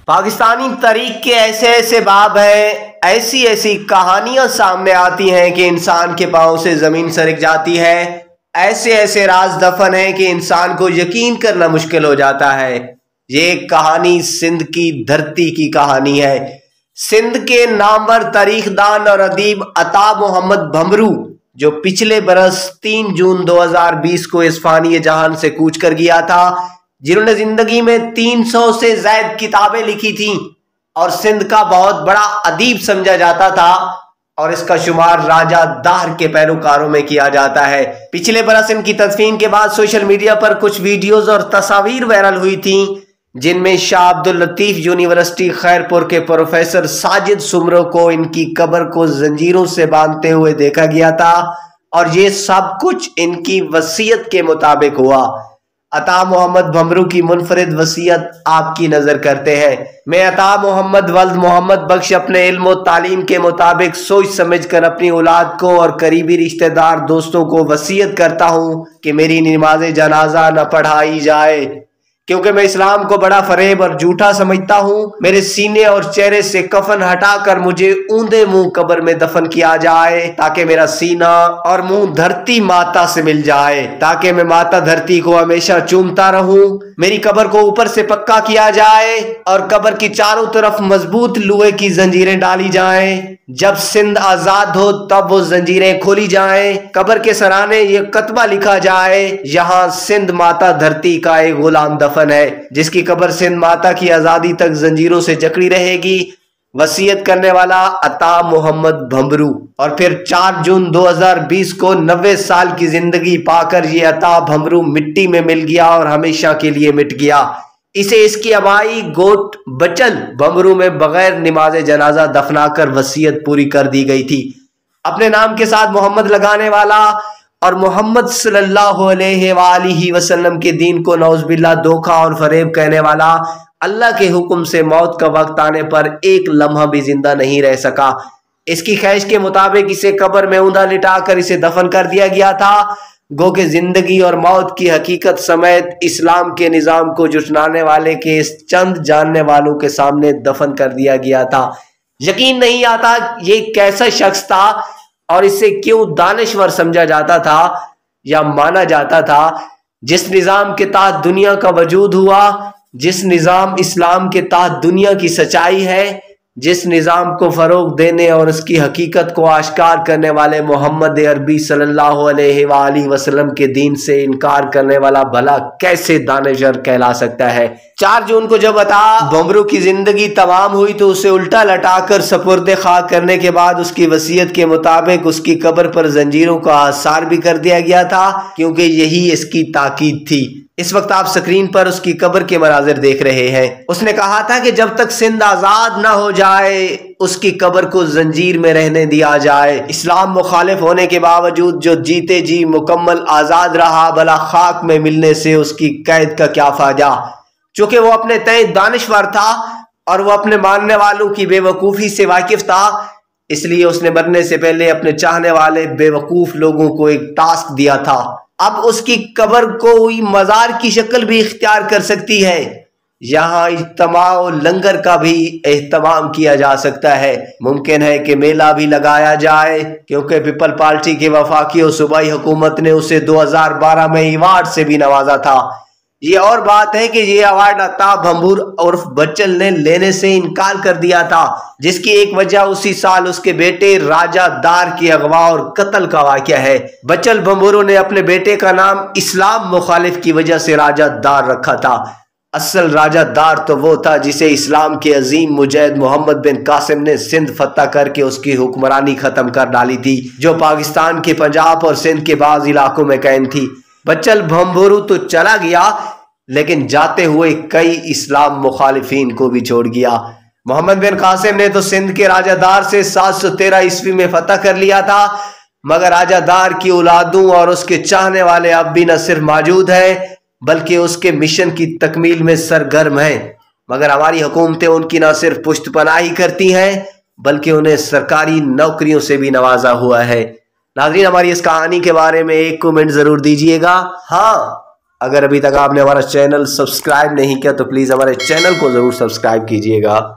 पाकिस्तानी तारीख के ऐसे ऐसे बाब हैं, ऐसी ऐसी कहानियां सामने आती हैं कि इंसान के पांव से जमीन सरक जाती है। ऐसे ऐसे राज दफन हैं कि इंसान को यकीन करना मुश्किल हो जाता है। ये कहानी सिंध की धरती की कहानी है। सिंध के नामवर तारीखदान और अदीब अता मोहम्मद भंबरू, जो पिछले बरस 3 जून 2020 को इस फानी जहान से कूच कर गया था, जिन्होंने जिंदगी में 300 से ज्यादा किताबें लिखी थी और सिंध का बहुत बड़ा अदीब समझा जाता था और इसका शुमार राजा दार के पैरोकारों में किया जाता है। पिछले बरस इनकी तदफीन के बाद सोशल मीडिया पर कुछ वीडियोस और तस्वीर वायरल हुई थी, जिनमें शाह अब्दुल लतीफ यूनिवर्सिटी खैरपुर के प्रोफेसर साजिद सुमरो को इनकी कब्र को जंजीरों से बांधते हुए देखा गया था और ये सब कुछ इनकी वसीयत के मुताबिक हुआ। अता मोहम्मद भंबरू की मुनफरिद वसीयत आपकी नजर करते हैं। मैं अता मोहम्मद वल्द मोहम्मद बख्श अपने इल्म और तालीम के मुताबिक सोच समझ कर अपनी औलाद को और करीबी रिश्तेदार दोस्तों को वसीयत करता हूँ कि मेरी नमाज जनाजा न पढ़ाई जाए, क्योंकि मैं इस्लाम को बड़ा फरेब और झूठा समझता हूँ। मेरे सीने और चेहरे से कफन हटाकर मुझे ऊंधे मुंह कब्र में दफन किया जाए, ताकि मेरा सीना और मुंह धरती माता से मिल जाए, ताकि मैं माता धरती को हमेशा चूमता रहूं। मेरी कब्र को ऊपर से पक्का किया जाए और कब्र की चारों तरफ मजबूत लोहे की जंजीरें डाली जाएं। जब सिंध आजाद हो तब वो जंजीरें खोली जाएं। कब्र के सराने ये कतबा लिखा जाए, यहाँ सिंध माता धरती का एक गुलाम दफन है, जिसकी कब्र सिंध माता की आजादी तक जंजीरों से जकड़ी रहेगी। वसीयत करने वाला अता मोहम्मद भंबरू। और फिर 4 जून 2020 को 90 साल की जिंदगी पाकर ये अता भंबरू मिट्टी में मिल गया और हमेशा के लिए मिट गया। इसे इसकी अबाई गोट बचल भंबरू में बगैर नमाज जनाजा दफनाकर वसीयत पूरी कर दी गई थी। अपने नाम के साथ मोहम्मद लगाने वाला और मोहम्मद सल्लल्लाहु अलैहि वसल्लम के दीन को नौज़बिल्लाह धोखा और फरेब कहने वाला अल्लाह के हुक्म से मौत का वक्त आने पर एक लम्हा भी जिंदा नहीं रह सका। इसकी ख्वाहिश के मुताबिक इसे कब्र में ऊंधा लिटाकर इसे दफन कर दिया गया था। गो के जिंदगी और मौत की हकीकत समेत इस्लाम के निज़ाम को जुटनाने वाले के इस चंद जानने वालों के सामने दफन कर दिया गया था। यकीन नहीं आता ये कैसा शख्स था और इसे क्यों दानिश्वर समझा जाता था या माना जाता था। जिस निज़ाम के तहत दुनिया का वजूद हुआ, जिस निज़ाम इस्लाम के तहत दुनिया की सच्चाई है, जिस निज़ाम को फरोग देने और उसकी हकीकत को आश्कार करने वाले मोहम्मद अरबी सल्लल्लाहु अलैहि वसल्लम के दीन से इनकार करने वाला भला कैसे दानिशवर कहला सकता है। 4 जून को जब अता भंबरू की जिंदगी तमाम हुई तो उसे उल्टा लटाकर सपुर्दे खाक करने के बाद उसकी वसीयत के मुताबिक उसकी कब्र पर जंजीरों का आसार भी कर दिया गया था, क्योंकि यही इसकी ताकीद थी। इस वक्त आप स्क्रीन पर उसकी कब्र के मनाजिर देख रहे हैं। उसने कहा था कि जब तक सिंध आजाद ना हो जाए उसकी कब्र को जंजीर में रहने दिया जाए। इस्लाम मुखालिफ होने के बावजूद जो जीते जी मुकम्मल आजाद रहा, भला खाक में मिलने से उसकी कैद का क्या फायदा। चूंकि वो अपने तय दानिश्वर था और वो अपने मानने वालों की बेवकूफ़ी से वाकिफ था, इसलिए उसने मरने से पहले अपने चाहने वाले बेवकूफ लोगों को एक टास्क दिया था। अब उसकी कब्र कोई मजार की शक्ल भी इख्तियार कर सकती है। यहाँ इज्तिमा और लंगर का भी एहतमाम किया जा सकता है। मुमकिन है कि मेला भी लगाया जाए, क्योंकि पीपल पार्टी के वफाकी और सूबाई हुकूमत ने उसे 2012 में अवार्ड से भी नवाजा था। ये और बात है कि ये अवार्ड अता भंबूर उर्फ बच्चल ने लेने से इनकार कर दिया था, जिसकी एक वजह उसी साल उसके बेटे राजा दार की अगवा और कत्ल का वाक़या है। बच्चल भंबूरों ने अपने बेटे का नाम इस्लाम मुखालिफ की वजह से राजा दार रखा था। असल राजा दार तो वो था जिसे इस्लाम के अजीम मुजाहिद मोहम्मद बिन कासिम ने सिंध फतह करके उसकी हुक्मरानी खत्म कर डाली थी, जो पाकिस्तान के पंजाब और सिंध के बाज़ इलाकों में कायम थी। बच्चल भंबरू तो चला गया, लेकिन जाते हुए कई इस्लाम मुखालिफिन को भी छोड़ गया। मोहम्मद बिन कासिम ने तो सिंध के राजा दार से 713 ईस्वी में फतह कर लिया था, मगर राजा दार की औलादों और उसके चाहने वाले अब भी न सिर्फ मौजूद हैं बल्कि उसके मिशन की तकमील में सरगर्म हैं। मगर हमारी हुकूमतें उनकी न सिर्फ पुश्तपनाही करती हैं बल्कि उन्हें सरकारी नौकरियों से भी नवाजा हुआ है। नाज़रीन, हमारी इस कहानी के बारे में एक कमेंट जरूर दीजिएगा। हाँ, اگر ابھی تک آپ نے ہمارا چینل سبسکرائب نہیں کیا تو پلیز ہمارے چینل کو ضرور سبسکرائب کیجئے گا.